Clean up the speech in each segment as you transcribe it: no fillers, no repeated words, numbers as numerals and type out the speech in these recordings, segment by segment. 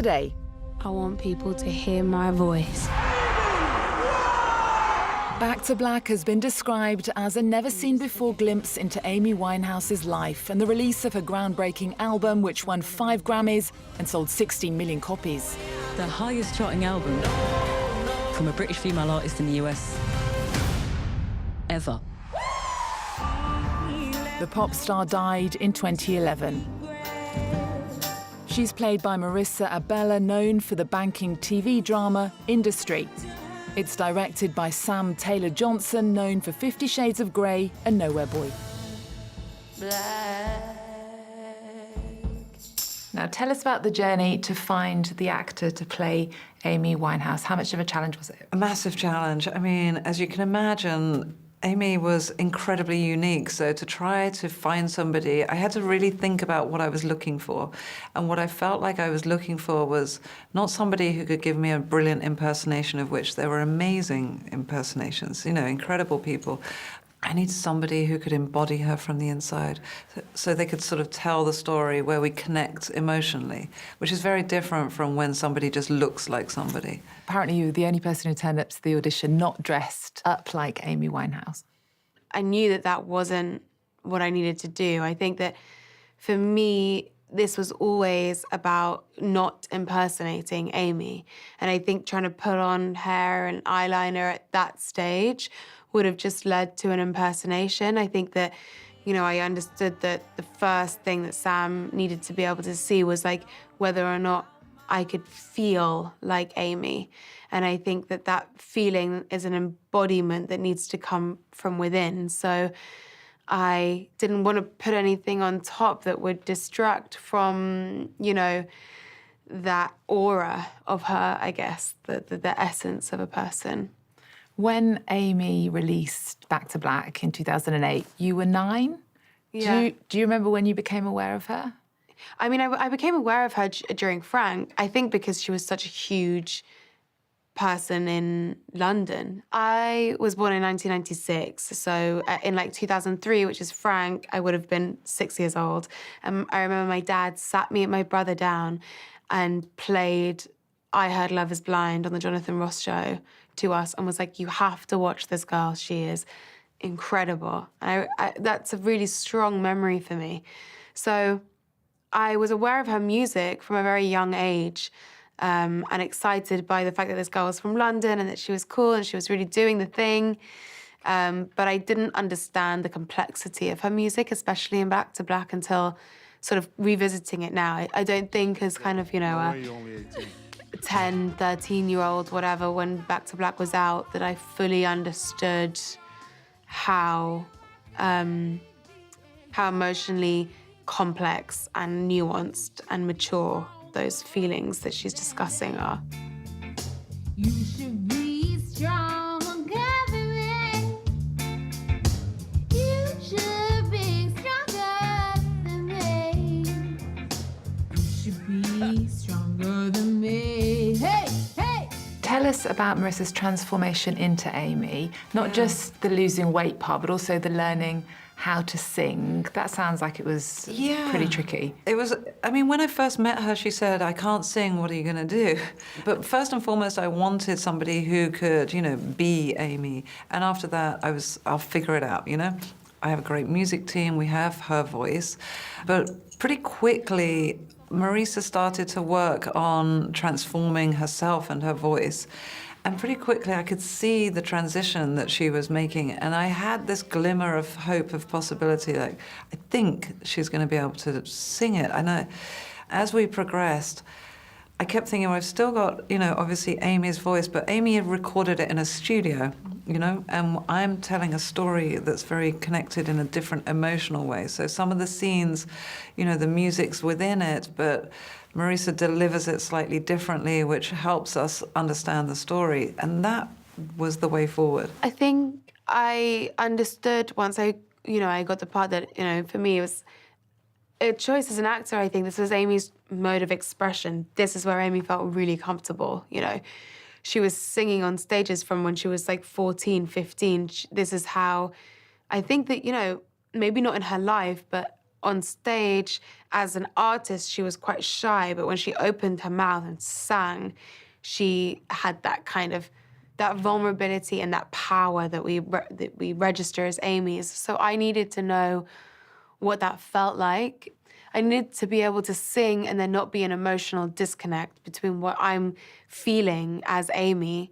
today. I want people to hear my voice. Back to Black has been described as a never-seen-before glimpse into Amy Winehouse's life and the release of her groundbreaking album, which won 5 Grammys and sold 16 million copies. The highest charting album from a British female artist in the US ever. The pop star died in 2011. She's played by Marisa Abela, known for the banking TV drama Industry. It's directed by Sam Taylor Johnson, known for 50 Shades of Grey and Nowhere Boy. Now, tell us about the journey to find the actor to play Amy Winehouse. How much of a challenge was it? A massive challenge. I mean, as you can imagine, Amy was incredibly unique, so to try to find somebody, I had to really think about what I was looking for. And what I felt like I was looking for was not somebody who could give me a brilliant impersonation, of which there were amazing impersonations, you know, incredible people. I needed somebody who could embody her from the inside, so they could sort of tell the story where we connect emotionally, which is very different from when somebody just looks like somebody. Apparently you were the only person who turned up to the audition not dressed up like Amy Winehouse. I knew that that wasn't what I needed to do. I think that for me, this was always about not impersonating Amy. And I think trying to put on hair and eyeliner at that stage would have just led to an impersonation. I think that, you know, I understood that the first thing that Sam needed to be able to see was like whether or not I could feel like Amy. And I think that that feeling is an embodiment that needs to come from within. So I didn't want to put anything on top that would distract from, you know, that aura of her, I guess, the essence of a person. When Amy released Back to Black in 2008, you were 9? Yeah. Do you remember when you became aware of her? I mean, I became aware of her during Frank, I think because she was such a huge person in London. I was born in 1996, so in like 2003, which is Frank, I would have been 6 years old. I remember my dad sat me and my brother down and played I Heard Love Is Blind on the Jonathan Ross show to us and was like, you have to watch this girl, she is incredible. That's a really strong memory for me. So I was aware of her music from a very young age and excited by the fact that this girl was from London and that she was cool and she was really doing the thing. But I didn't understand the complexity of her music, especially in Back to Black, until sort of revisiting it now. I don't think as kind of, you know, a 10, 13-year-old, whatever, when Back to Black was out, that I fully understood how emotionally complex and nuanced and mature those feelings that she's discussing are. You should be strong, gathering. You should be stronger than me. You should be stronger than me. Hey, hey! Tell us about Marissa's transformation into Amy, not just the losing weight part, but also the learning how to sing. That sounds like it was pretty tricky. It was, I mean, when I first met her, she said, I can't sing, what are you gonna do? But first and foremost, I wanted somebody who could, you know, be Amy. And after that, I'll figure it out, you know? I have a great music team, we have her voice. But pretty quickly, Marisa started to work on transforming herself and her voice. And pretty quickly, I could see the transition that she was making. And I had this glimmer of hope, of possibility, like, I think she's going to be able to sing it. And as we progressed, I kept thinking, well, I've still got, you know, obviously Amy's voice, but Amy had recorded it in a studio, you know, and I'm telling a story that's very connected in a different emotional way. So some of the scenes, you know, the music's within it, but Marisa delivers it slightly differently, which helps us understand the story. And that was the way forward. I think I understood once I got the part that, you know, for me it was a choice as an actor. I think this was Amy's mode of expression. This is where Amy felt really comfortable, you know. She was singing on stages from when she was like 14, 15. This is how, I think that, you know, maybe not in her life, but on stage, as an artist, she was quite shy, but when she opened her mouth and sang, she had that kind of, that vulnerability and that power that we register as Amy's. So I needed to know what that felt like. I needed to be able to sing and then not be an emotional disconnect between what I'm feeling as Amy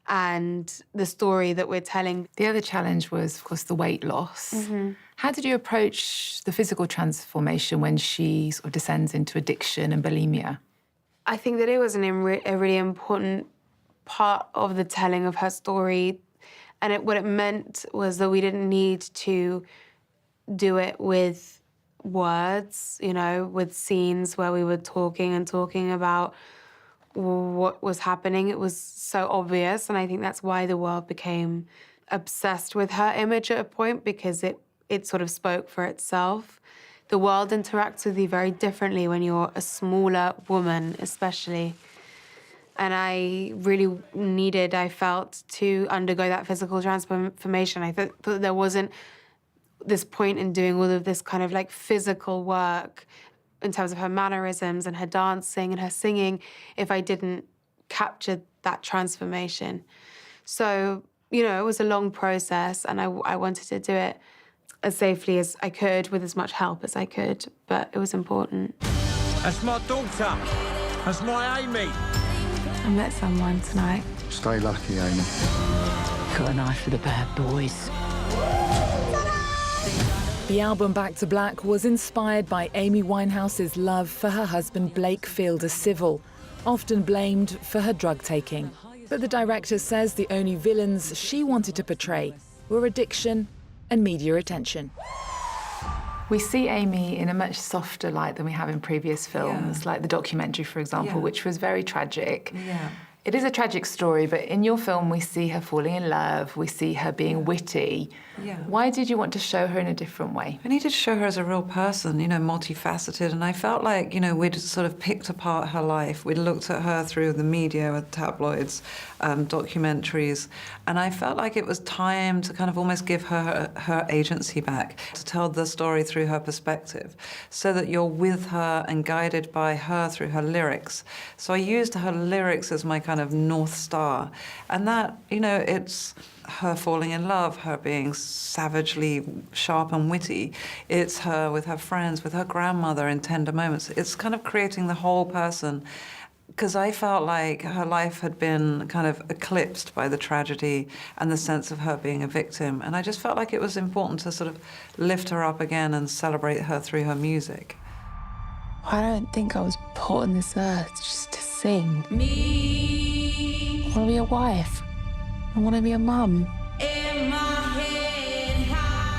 and the story that we're telling. The other challenge was, of course, the weight loss. How did you approach the physical transformation when she sort of descends into addiction and bulimia? I think that it was a really important part of the telling of her story. And what it meant was that we didn't need to do it with words, you know, with scenes where we were talking about what was happening. It was so obvious, and I think that's why the world became obsessed with her image at a point, because it sort of spoke for itself. The world interacts with you very differently when you're a smaller woman, especially. And I really needed, I felt, to undergo that physical transformation. I thought that there wasn't this point in doing all of this kind of like physical work in terms of her mannerisms and her dancing and her singing if I didn't capture that transformation. So, you know, it was a long process, and I wanted to do it as safely as I could with as much help as I could, but it was important. That's my daughter. That's my Amy. I met someone tonight. Stay lucky, Amy. Got an eye for the bad boys. The album Back to Black was inspired by Amy Winehouse's love for her husband Blake Fielder Civil, often blamed for her drug taking. But the director says the only villains she wanted to portray were addiction and media attention. We see Amy in a much softer light than we have in previous films, like the documentary, for example, which was very tragic. It is a tragic story, but in your film we see her falling in love, we see her being witty. Why did you want to show her in a different way? I needed to show her as a real person, you know, multifaceted, and I felt like, you know, we'd sort of picked apart her life. We'd looked at her through the media, with tabloids, documentaries, and I felt like it was time to kind of almost give her agency back, to tell the story through her perspective, so that you're with her and guided by her through her lyrics. So I used her lyrics as my kind of North Star, and that, you know, it's her falling in love, her being savagely sharp and witty. It's her with her friends, with her grandmother in tender moments. It's kind of creating the whole person, because I felt like her life had been kind of eclipsed by the tragedy and the sense of her being a victim. And I just felt like it was important to sort of lift her up again and celebrate her through her music. I don't think I was put on this earth just to sing. I want to be a wife. I want to be a mum.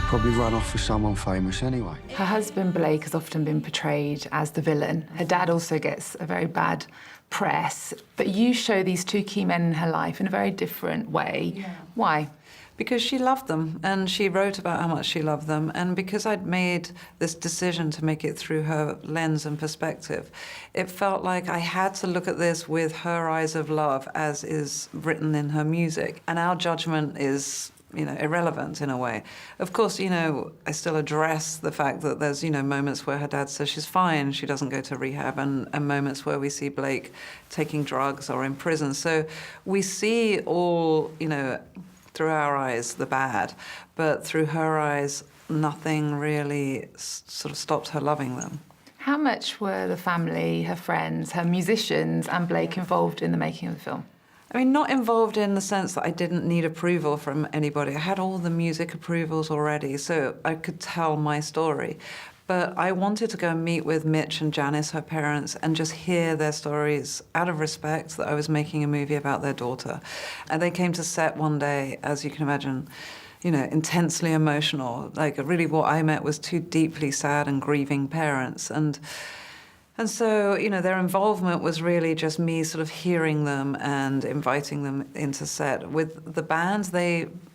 Probably run off with someone famous anyway. Her husband Blake has often been portrayed as the villain. Her dad also gets a very bad press, but you show these two key men in her life in a very different way. Why? Because she loved them, and she wrote about how much she loved them, and because I'd made this decision to make it through her lens and perspective, it felt like I had to look at this with her eyes of love, as is written in her music. And our judgment is, you know, irrelevant in a way. Of course, you know, I still address the fact that there's, you know, moments where her dad says she's fine, she doesn't go to rehab, and moments where we see Blake taking drugs or in prison. So we see all, you know, through our eyes, the bad, but through her eyes, nothing really sort of stopped her loving them. How much were the family, her friends, her musicians and Blake involved in the making of the film? I mean, not involved in the sense that I didn't need approval from anybody. I had all the music approvals already, so I could tell my story. But I wanted to go and meet with Mitch and Janice, her parents, and just hear their stories out of respect that I was making a movie about their daughter. And they came to set one day, as you can imagine, you know, intensely emotional. Like, really what I met was two deeply sad and grieving parents. And so, you know, their involvement was really just me sort of hearing them and inviting them into set. With the band,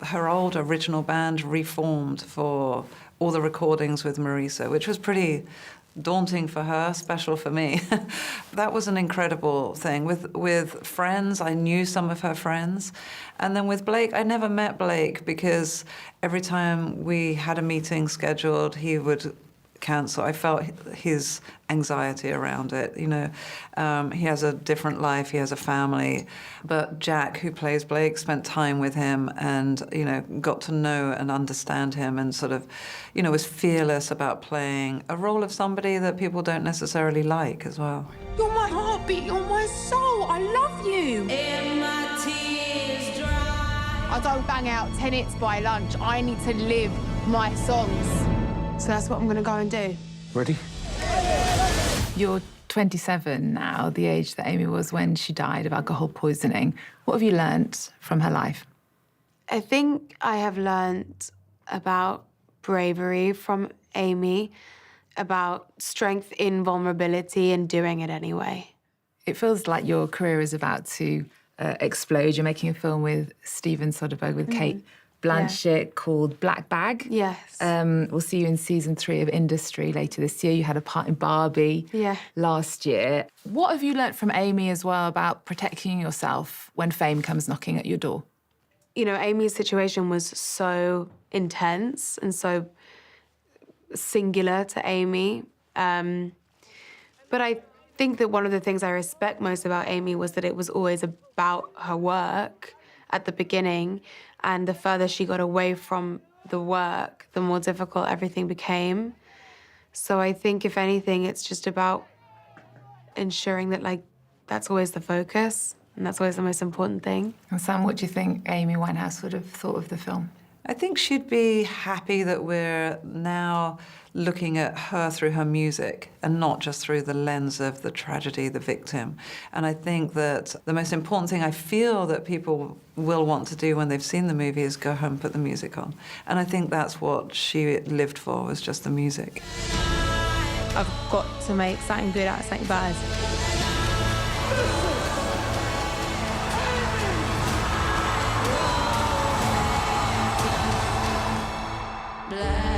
her old original band reformed for all the recordings with Marisa, which was pretty daunting for her, special for me. That was an incredible thing. With friends, I knew some of her friends. And then with Blake, I never met Blake, because every time we had a meeting scheduled, he would cancer. I felt his anxiety around it. You know, he has a different life, he has a family, but Jack, who plays Blake, spent time with him and, you know, got to know and understand him and sort of, you know, was fearless about playing a role of somebody that people don't necessarily like as well. You're my heartbeat, you're my soul. I love you. And my tears dry. I don't bang out 10 hits by lunch. I need to live my songs. So that's what I'm going to go and do. Ready? You're 27 now, the age that Amy was when she died of alcohol poisoning. What have you learnt from her life? I think I have learned about bravery from Amy, about strength in vulnerability and doing it anyway. It feels like your career is about to explode. You're making a film with Steven Soderbergh with Kate Blanchett called Black Bag. Yes. We'll see you in season 3 of Industry later this year. You had a part in Barbie last year. What have you learnt from Amy as well about protecting yourself when fame comes knocking at your door? You know, Amy's situation was so intense and so singular to Amy. But I think that one of the things I respect most about Amy was that it was always about her work at the beginning, and the further she got away from the work, the more difficult everything became. So I think, if anything, it's just about ensuring that, like, that's always the focus, and that's always the most important thing. And Sam, what do you think Amy Winehouse would have thought of the film? I think she'd be happy that we're now looking at her through her music and not just through the lens of the tragedy, the victim. And I think that the most important thing I feel that people will want to do when they've seen the movie is go home and put the music on. And I think that's what she lived for, was just the music. I've got to make something good out of something bad. Black